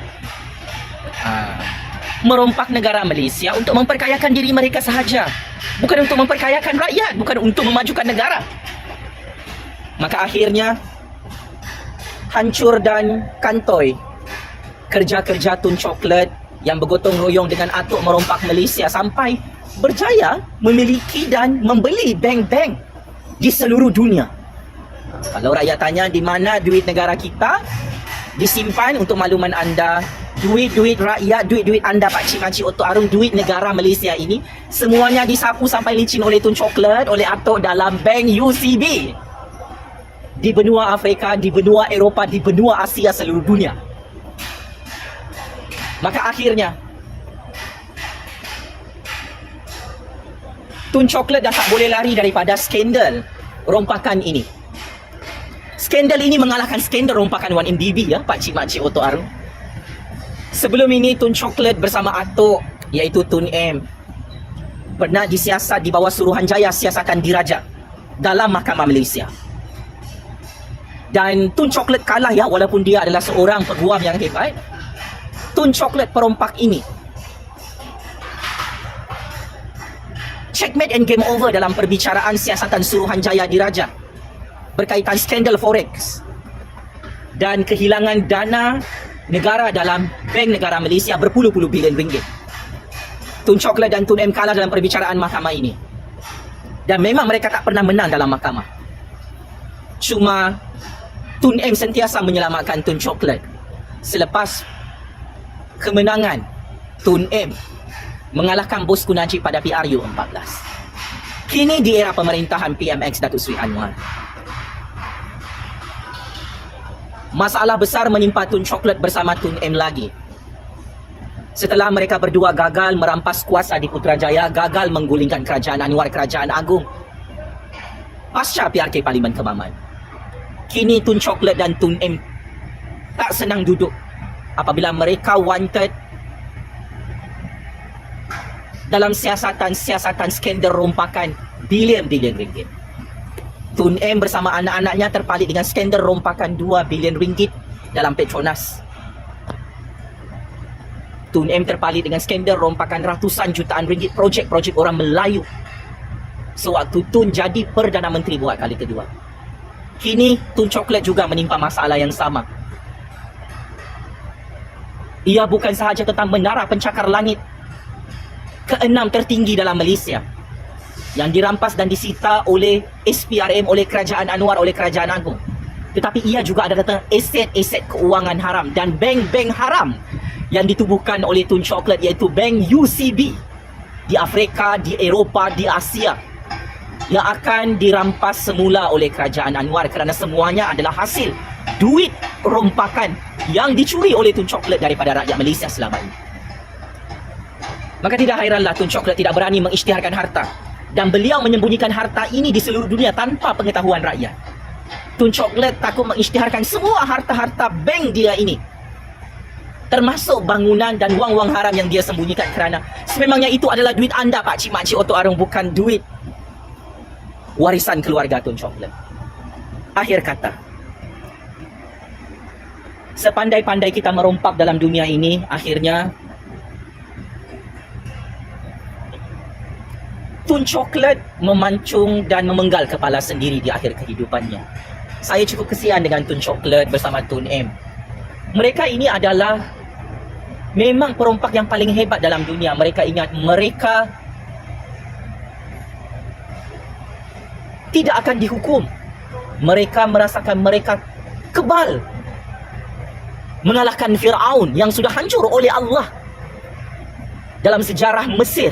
merompak negara Malaysia untuk memperkayakan diri mereka sahaja, bukan untuk memperkayakan rakyat, bukan untuk memajukan negara. Maka akhirnya hancur dan kantoi kerja-kerja Tun Chocolate yang bergotong royong dengan Atok merompak Malaysia, sampai berjaya memiliki dan membeli bank-bank di seluruh dunia. Kalau rakyat tanya di mana duit negara kita disimpan, untuk makluman anda, duit-duit rakyat, duit-duit anda pakcik-pakcik Otok Arum, duit negara Malaysia ini semuanya disapu sampai licin oleh Tun Chocolate, oleh Atok dalam bank UCB di benua Afrika, di benua Eropah, di benua Asia, seluruh dunia. Maka akhirnya Tun Chocolate dah tak boleh lari daripada skandal rompakan ini. Skandal ini mengalahkan skandal rompakan 1MDB ya, pakcik-makcik Otok Arum. Sebelum ini Tun Chocolate bersama Atok, iaitu Tun M, pernah disiasat di bawah Suruhanjaya Siasatan Diraja dalam Mahkamah Malaysia. Dan Tun Chocolate kalah ya, walaupun dia adalah seorang peguam yang hebat. Tun Chocolate perompak ini checkmate and game over dalam perbicaraan siasatan Suruhanjaya Diraja berkaitan skandal forex dan kehilangan dana negara dalam bank negara Malaysia berpuluh-puluh bilion ringgit. Tun Chocolate dan Tun M kalah dalam perbicaraan mahkamah ini, dan memang mereka tak pernah menang dalam mahkamah. Cuma Tun M sentiasa menyelamatkan Tun Chocolate. Selepas kemenangan Tun M mengalahkan bosku Najib pada PRU 14, kini di era pemerintahan PMX Datuk Seri Anwar, masalah besar menimpa Tun Chocolate bersama Tun M lagi. Setelah mereka berdua gagal merampas kuasa di Putrajaya, gagal menggulingkan kerajaan Anwar, kerajaan agung, pasca PRK Parlimen Kemaman, kini Tun Chocolate dan Tun M tak senang duduk apabila mereka wanted dalam siasatan skandal rompakan bilion-bilion ringgit. Tun M bersama anak-anaknya terpalit dengan skandal rompakan 2 bilion ringgit dalam Petronas. Tun M terpalit dengan skandal rompakan ratusan jutaan ringgit projek-projek orang Melayu sewaktu Tun jadi Perdana Menteri buat kali kedua. Kini Tun Chocolate juga menimpa masalah yang sama. Ia bukan sahaja tentang menara pencakar langit ke-6 tertinggi dalam Malaysia yang dirampas dan disita oleh SPRM, oleh Kerajaan Anwar, oleh Kerajaan Agung. Tetapi ia juga ada tentang aset-aset keuangan haram dan bank-bank haram yang ditubuhkan oleh Tun Chocolate, iaitu bank UCB di Afrika, di Eropah, di Asia, yang akan dirampas semula oleh Kerajaan Anwar kerana semuanya adalah hasil duit rompakan yang dicuri oleh Tun Chocolate daripada rakyat Malaysia selama ini. Maka tidak hairanlah Tun Chocolate tidak berani mengisytiharkan harta, dan beliau menyembunyikan harta ini di seluruh dunia tanpa pengetahuan rakyat. Tun Chocolate takut mengisytiharkan semua harta-harta bank dia ini, termasuk bangunan dan wang-wang haram yang dia sembunyikan, kerana sememangnya itu adalah duit anda, Pak Cik Mak Cik Otok Arung, bukan duit warisan keluarga Tun Chocolate. Akhir kata, sepandai-pandai kita merompak dalam dunia ini, akhirnya Tun Chocolate memancung dan memenggal kepala sendiri di akhir kehidupannya. Saya cukup kesian dengan Tun Chocolate bersama Tun M. Mereka ini adalah memang perompak yang paling hebat dalam dunia. Mereka ingat, mereka tidak akan dihukum. Mereka merasakan mereka kebal mengalahkan Fir'aun yang sudah hancur oleh Allah. Dalam sejarah Mesir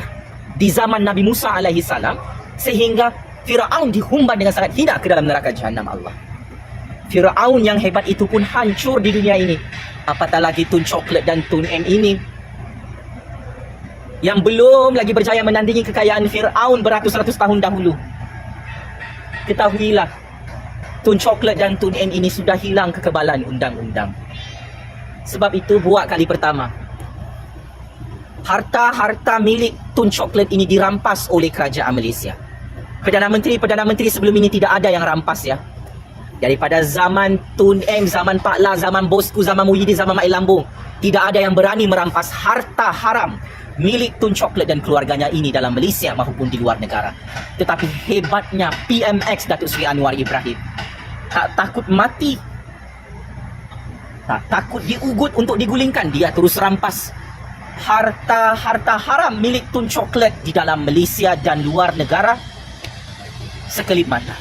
di zaman Nabi Musa alaihi salam, sehingga Fir'aun dihumban dengan sangat hina ke dalam neraka jahanam Allah. Fir'aun yang hebat itu pun hancur di dunia ini. Apatah lagi Tun Chocolate dan Tun M ini yang belum lagi berjaya menandingi kekayaan Fir'aun beratus-ratus tahun dahulu. Ketahuilah, Tun Chocolate dan Tun M ini sudah hilang kekebalan undang-undang. Sebab itu, buat kali pertama, harta-harta milik Tun Chocolate ini dirampas oleh kerajaan Malaysia. Perdana Menteri sebelum ini tidak ada yang rampas ya. Daripada zaman Tun M, zaman Pak La, zaman Bosku, zaman Muhyiddin, zaman Mak Lambung, tidak ada yang berani merampas harta haram milik Tun Chocolate dan keluarganya ini dalam Malaysia maupun di luar negara. Tetapi hebatnya PMX Datuk Seri Anwar Ibrahim tak takut mati, tak takut diugut untuk digulingkan, dia terus rampas harta-harta haram milik Tun Chocolate di dalam Malaysia dan luar negara sekelip mata.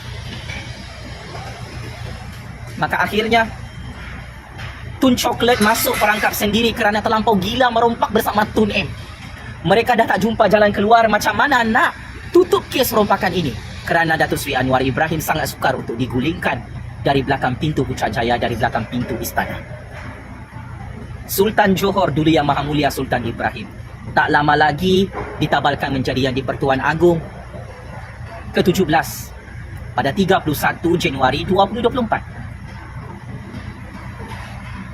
Maka akhirnya Tun Chocolate masuk perangkap sendiri kerana terlampau gila merompak bersama Tun M. Mereka dah tak jumpa jalan keluar macam mana nak tutup kes rompakan ini, kerana Datuk Seri Anwar Ibrahim sangat sukar untuk digulingkan dari belakang pintu Putrajaya, dari belakang pintu istana. Sultan Johor dulu Yang Maha Mulia Sultan Ibrahim tak lama lagi ditabalkan menjadi Yang di-Pertuan Agong ke-17 pada 31 Januari 2024.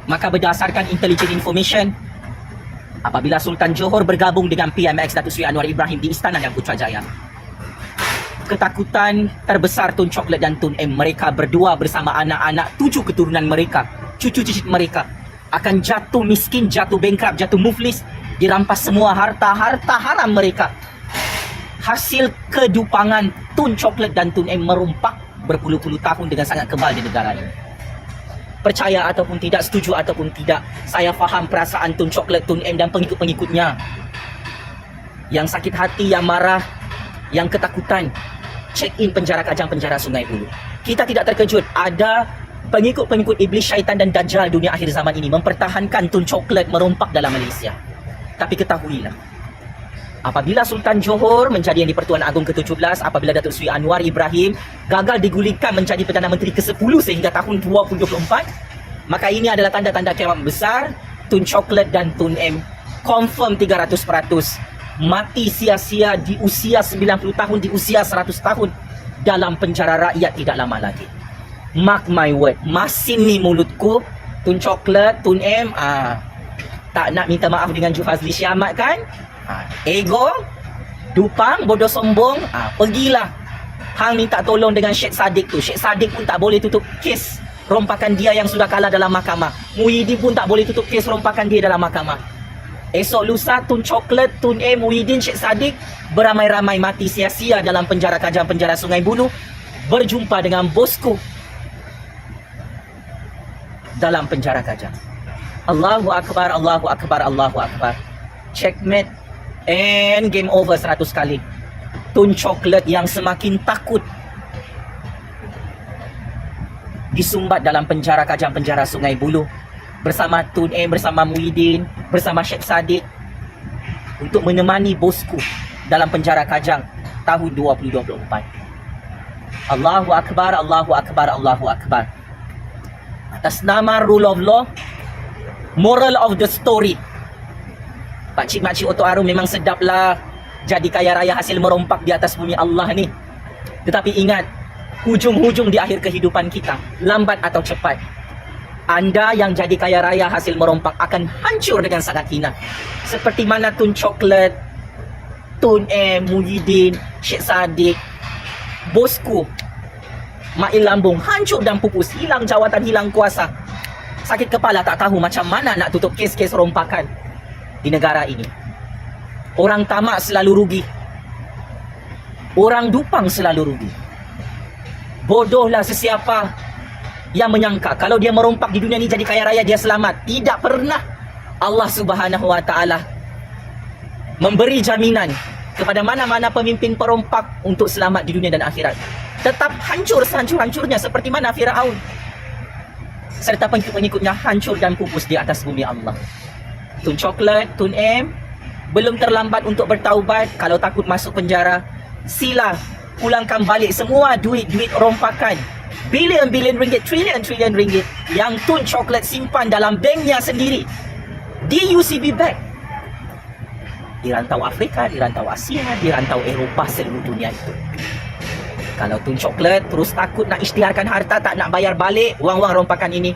Maka berdasarkan intelligent information, apabila Sultan Johor bergabung dengan PMX Datuk Seri Anwar Ibrahim di Istana dan Putrajaya, ketakutan terbesar Tun Chocolate dan Tun M, mereka berdua bersama anak-anak 7 keturunan mereka, cucu-cucu mereka, akan jatuh miskin, jatuh bankrupt, jatuh muflis, dirampas semua harta-harta haram mereka. Hasil kedupangan Tun Chocolate dan Tun M merompak berpuluh-puluh tahun dengan sangat kebal di negara ini. Percaya ataupun tidak, setuju ataupun tidak, saya faham perasaan Tun Chocolate, Tun M dan pengikut-pengikutnya yang sakit hati, yang marah, yang ketakutan. Check in penjara Kajang, penjara Sungai Buloh. Kita tidak terkejut ada pengikut-pengikut iblis, syaitan dan dajjal dunia akhir zaman ini mempertahankan Tun Chocolate merompak dalam Malaysia. Tapi ketahuilah, apabila Sultan Johor menjadi Yang di-Pertuan Agong ke-17, apabila Datuk Seri Anwar Ibrahim gagal digulingkan menjadi Perdana Menteri ke-10 sehingga tahun 2024, maka ini adalah tanda-tanda kiamat besar. Tun Chocolate dan Tun M confirm 300% mati sia-sia di usia 90 tahun, di usia 100 tahun dalam penjara rakyat tidak lama lagi. Mark my word, masin ni mulutku. Tun Chocolate, Tun M tak nak minta maaf dengan Ju Fazli Syamat kan? Ego, dupang, bodoh sombong, pergilah hang minta tolong dengan Syed Saddiq tu. Syed Saddiq pun tak boleh tutup kes rompakan dia yang sudah kalah dalam mahkamah. Muhyiddin pun tak boleh tutup kes rompakan dia dalam mahkamah. Esok lusa Tun Chocolate, Tun M, Muhyiddin, Syed Saddiq beramai-ramai mati sia-sia dalam penjara Kajang, penjara Sungai Buloh, berjumpa dengan bosku dalam penjara Kajang. Allahu Akbar, Allahu Akbar, Allahu Akbar. Checkmate and game over 100 kali. Tun Coklat yang semakin takut disumbat dalam penjara Kajang Penjara Sungai Buloh bersama Tun M, bersama Muhyiddin, bersama Sheikh Sadiq untuk menemani bosku dalam penjara Kajang tahun 2024. Allahu Akbar, Allahu Akbar, Allahu Akbar. Atas nama rule of law, moral of the story, pakcik-makcik Oto Arum memang sedaplah jadi kaya raya hasil merompak di atas bumi Allah ni. Tetapi ingat, hujung-hujung di akhir kehidupan kita, lambat atau cepat, anda yang jadi kaya raya hasil merompak akan hancur dengan sangat hina. Seperti mana Tun Coklat, Tun M, Muhyiddin, Sheikh Sadiq, bosku Mail Lambung hancur dan pupus, hilang jawatan, hilang kuasa. Sakit kepala tak tahu macam mana nak tutup kes-kes rompakan di negara ini. Orang tamak selalu rugi, orang dupang selalu rugi. Bodohlah sesiapa yang menyangka kalau dia merompak di dunia ini jadi kaya raya dia selamat. Tidak pernah Allah Subhanahu Wa Taala memberi jaminan kepada mana-mana pemimpin perompak untuk selamat di dunia dan akhirat. Tetap hancur sehancur-hancurnya seperti mana Firaun serta pengikut-pengikutnya hancur dan pupus di atas bumi Allah. Tun Coklat, Tun M, belum terlambat untuk bertaubat. Kalau takut masuk penjara, sila pulangkan balik semua duit-duit rompakan, bilion-bilion ringgit, trilion-trilion ringgit yang Tun Coklat simpan dalam banknya sendiri di UCB Bank. Di rantau Afrika, di rantau Asia, di rantau Eropah, seluruh dunia itu. Kalau Tun Coklat terus takut nak isytiharkan harta, tak nak bayar balik wang-wang rompakan ini,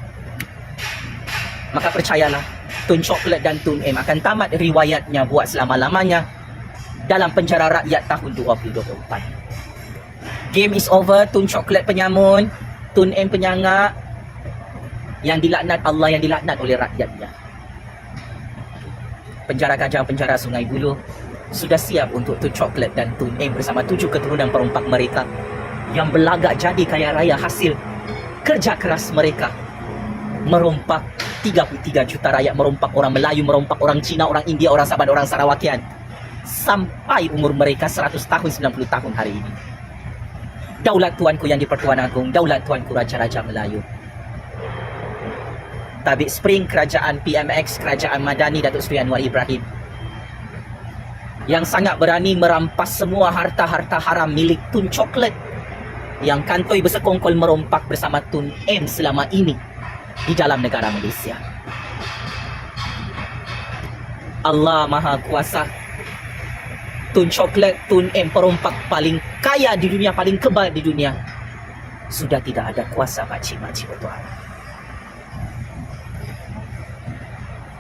maka percayalah, Tun Coklat dan Tun M akan tamat riwayatnya buat selama-lamanya dalam penjara rakyat tahun 2024. Game is over. Tun Coklat penyamun, Tun M penyangak, yang dilaknat Allah, yang dilaknat oleh rakyatnya. Penjara Kajang Penjara Sungai Buloh sudah siap untuk Tun Coklat dan Tun M bersama 7 keturunan perompak mereka yang berlagak jadi kaya raya hasil kerja keras mereka. Merompak 33 juta rakyat, merompak orang Melayu, merompak orang Cina, orang India, orang Sabah, orang Sarawakian, sampai umur mereka 100 tahun, 90 tahun hari ini. Daulat Tuanku yang di-Pertuan Agong, daulat Tuanku Raja-Raja Melayu. Tabik Spring, Kerajaan PMX, Kerajaan Madani Datuk Seri Anwar Ibrahim, yang sangat berani merampas semua harta-harta haram milik Tun Coklat yang kantoi bersekongkol merompak bersama Tun M selama ini di dalam negara Malaysia. Allah Maha Kuasa. Tun Coklat, Tun M, perompak paling kaya di dunia, paling kebal di dunia, sudah tidak ada kuasa makcik-makcik bertuan.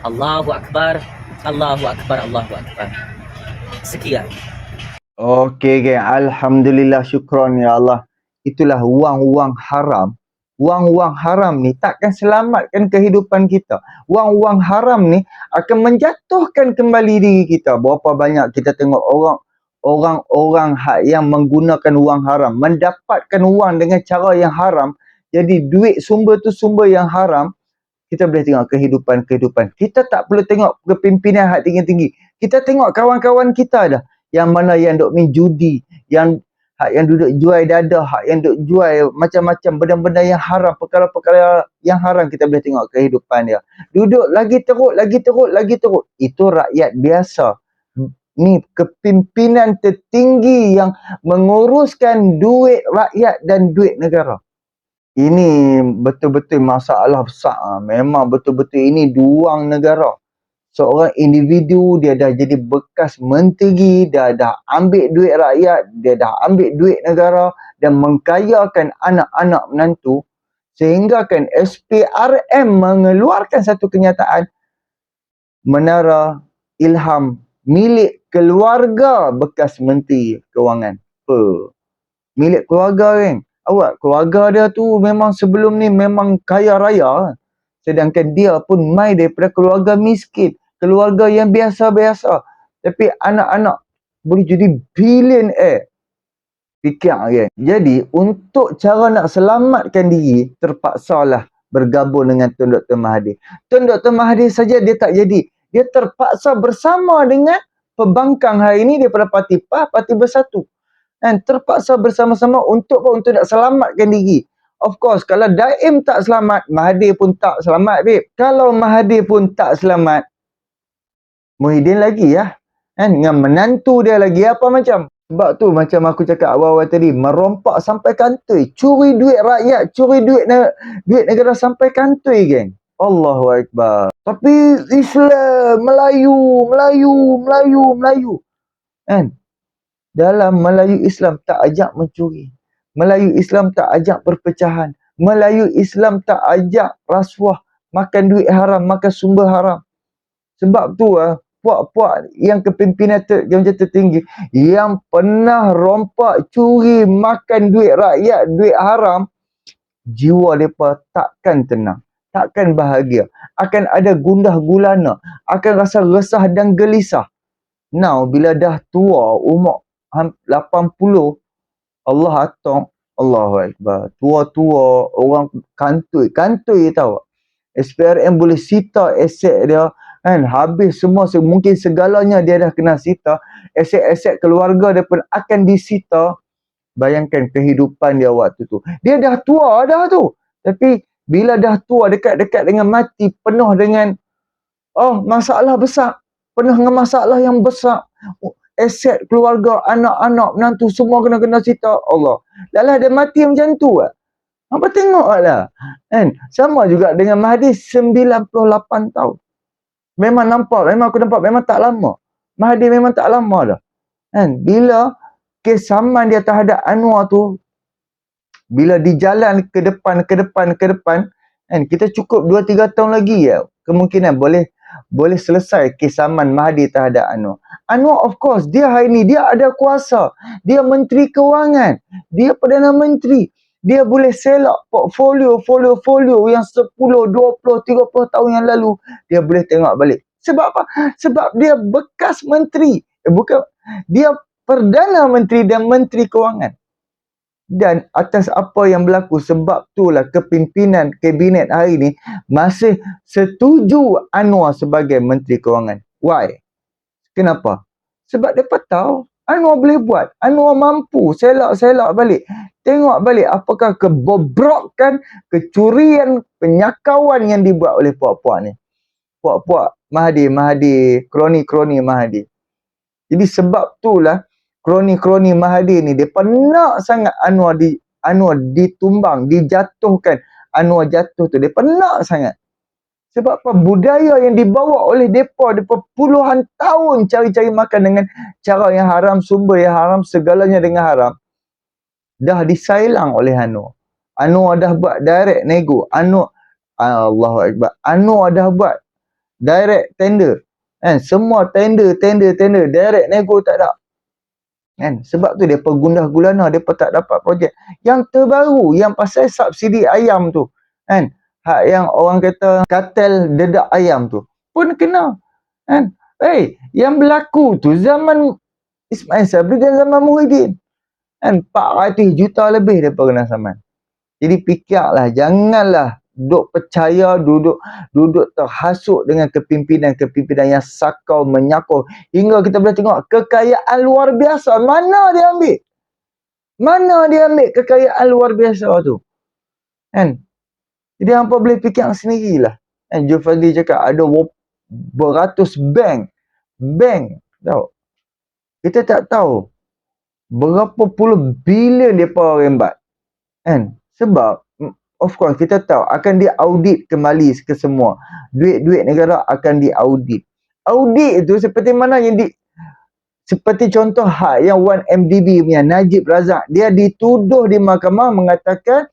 Allahu Akbar, Allahu Akbar, Allahu Akbar. Sekian. Okey geng, alhamdulillah, syukran ya Allah. Itulah wang-wang haram. Wang-wang haram ni takkan selamatkan kehidupan kita. Wang-wang haram ni akan menjatuhkan kembali diri kita. Berapa banyak kita tengok orang-orang yang menggunakan wang haram, mendapatkan wang dengan cara yang haram. Jadi duit sumber tu sumber yang haram. Kita boleh tengok kehidupan-kehidupan. Kita tak perlu tengok kepimpinan hak tinggi-tinggi. Kita tengok kawan-kawan kita dah. Yang mana yang duk main judi, yang duduk jual dadah, hak yang duk jual macam-macam benda-benda yang haram, perkara-perkara yang haram, kita boleh tengok kehidupan dia. Duduk lagi teruk. Itu rakyat biasa. Ni kepimpinan tertinggi yang menguruskan duit rakyat dan duit negara. Ini betul-betul masalah besar. Memang betul-betul ini duang negara. Seorang individu, dia dah jadi bekas menteri, dia dah ambil duit rakyat, dia dah ambil duit negara dan mengkayakan anak-anak menantu, sehingga kan SPRM mengeluarkan satu kenyataan, Menara Ilham milik keluarga bekas menteri kewangan. Milik keluarga kan. Awak, keluarga dia tu memang sebelum ni memang kaya raya. Sedangkan dia pun mai daripada keluarga miskin. Keluarga yang biasa-biasa. Tapi anak-anak boleh jadi billionaire. Fikir kan. Jadi untuk cara nak selamatkan diri, terpaksalah bergabung dengan Tun Dr. Mahathir. Tun Dr. Mahathir saja dia tak jadi. Dia terpaksa bersama dengan pembangkang hari ini daripada Parti PAH, Parti Bersatu. Dan terpaksa bersama-sama untuk nak selamatkan diri. Of course, kalau Daim tak selamat, Mahathir pun tak selamat, babe. Kalau Mahathir pun tak selamat, Muhyiddin lagi lah. Kan? Dengan menantu dia lagi apa macam. Sebab tu macam aku cakap awal-awal tadi, merompak sampai kantoi. Curi duit rakyat, curi duit negara sampai kantoi, geng. Allahu Akbar. Tapi Islam, Melayu. Kan? Dalam Melayu Islam tak ajak mencuri. Melayu Islam tak ajak perpecahan. Melayu Islam tak ajak rasuah, makan duit haram, makan sumber haram. Sebab tu puak-puak yang kepimpinan jawatan tertinggi yang pernah rompak, curi, makan duit rakyat, duit haram, jiwa mereka takkan tenang, takkan bahagia, akan ada gundah gulana, akan rasa resah dan gelisah. Now bila dah tua, umur 80, Allah atong, Allahu Akbar, tua-tua, orang kantoi tahu. SPRM boleh sita aset dia, kan, habis semua, mungkin segalanya dia dah kena sita, aset-aset keluarga dia pun akan disita. Bayangkan kehidupan dia waktu tu. Dia dah tua dah tu. Tapi bila dah tua, dekat-dekat dengan mati, penuh dengan masalah besar, penuh dengan masalah yang besar. Aset keluarga, anak-anak, menantu semua kena sita. Allah. Dah dia mati macam tu lah. Apa tengoklah. Kan? Sama juga dengan Mahathir 98 tahun. Memang aku nampak memang tak lama. Mahathir memang tak lama dah. Kan? Bila kesamaan dia terhadap Anwar tu, bila dijalan ke depan, kan, kita cukup 2-3 tahun lagi ya, kemungkinan boleh selesai kesamaan Mahathir terhadap Anwar. Anwar of course, dia hari ni, dia ada kuasa. Dia Menteri Kewangan. Dia Perdana Menteri. Dia boleh selak portfolio yang 10, 20, 30 tahun yang lalu. Dia boleh tengok balik. Sebab apa? Sebab dia bekas menteri. Dia Perdana Menteri dan Menteri Kewangan. Dan atas apa yang berlaku, sebab itulah kepimpinan kabinet hari ini masih setuju Anwar sebagai Menteri Kewangan. Why? Kenapa? Sebab mereka tahu Anwar boleh buat. Anwar mampu selak balik. Tengok balik apakah kebobrokan, kecurian, penyakauan yang dibuat oleh puak-puak ni. Puak-puak Mahathir, kroni-kroni Mahathir. Jadi sebab itulah kroni-kroni Mahathir ni, dia nak sangat Anwar ditumbang, dijatuhkan. Anwar jatuh tu, dia nak sangat. Sebab apa? Budaya yang dibawa oleh mereka puluhan tahun cari-cari makan dengan cara yang haram, sumber yang haram, segalanya dengan haram, dah disailang oleh Anwar. Anwar dah buat direct nego. Allahu Akbar. Anwar dah buat direct tender. Kan? Semua tender, direct nego tak ada. Kan? Sebab tu depa gundah gulana, depa tak dapat projek. Yang terbaru, yang pasal subsidi ayam tu, kan? Hak yang orang kata kartel dedak ayam tu pun kena. Kan? Yang berlaku tu zaman Ismail Sabri dan zaman Muhyiddin. Kan? 400 juta lebih depa kena saman. Jadi fikirlah, janganlah duduk percaya, duduk terhasut dengan kepimpinan yang sakau menyakau, hingga kita boleh tengok kekayaan luar biasa. Mana dia ambil kekayaan luar biasa tu, kan? Jadi hampa boleh fikir sendirilah. Kan Jufali cakap ada beratus bank tahu. Kita tak tahu berapa puluh bilion depa rembat. Kan? Sebab of course kita tahu akan diaudit kembali ke semua. Duit-duit negara akan diaudit. Audit itu seperti mana yang seperti contoh hak yang 1MDB punya Najib Razak, dia dituduh di mahkamah mengatakan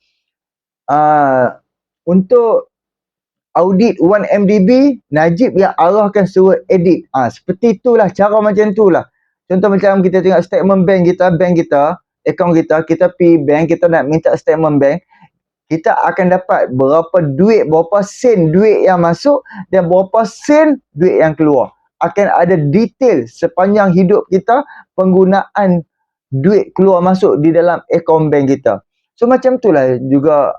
untuk audit 1MDB, Najib yang arahkan suruh edit. Seperti itulah, cara macam itulah. Contoh macam kita tengok statement bank kita, akaun kita pergi bank, kita nak minta statement bank, kita akan dapat berapa sen duit yang masuk dan berapa sen duit yang keluar. Akan ada detail sepanjang hidup kita penggunaan duit keluar masuk di dalam akaun bank kita. So macam itulah juga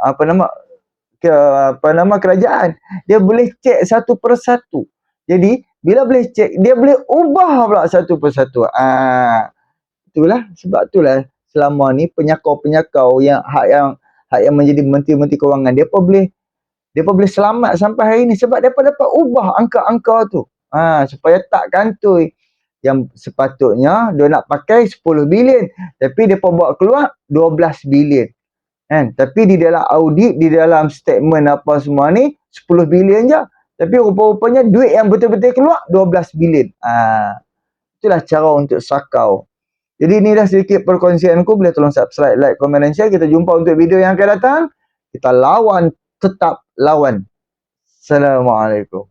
kerajaan. Dia boleh cek satu persatu. Jadi bila boleh cek, dia boleh ubah pula satu persatu. Itulah sebab itulah selama ni penyakau-penyakau yang hak yang menjadi menteri-menteri kewangan, dia pun boleh selamat sampai hari ni sebab dia dapat ubah angka-angka tu. Supaya tak kantoi. Yang sepatutnya dia nak pakai 10 bilion tapi dia pun bawa keluar 12 bilion. Kan? Tapi di dalam audit, di dalam statement apa semua ni 10 bilion je. Tapi rupa-rupanya duit yang betul-betul keluar 12 bilion. Itulah cara untuk sakau. Jadi ni dah sedikit perkongsianku. Boleh tolong subscribe, like, komen dan share. Kita jumpa untuk video yang akan datang. Kita lawan, tetap lawan. Assalamualaikum.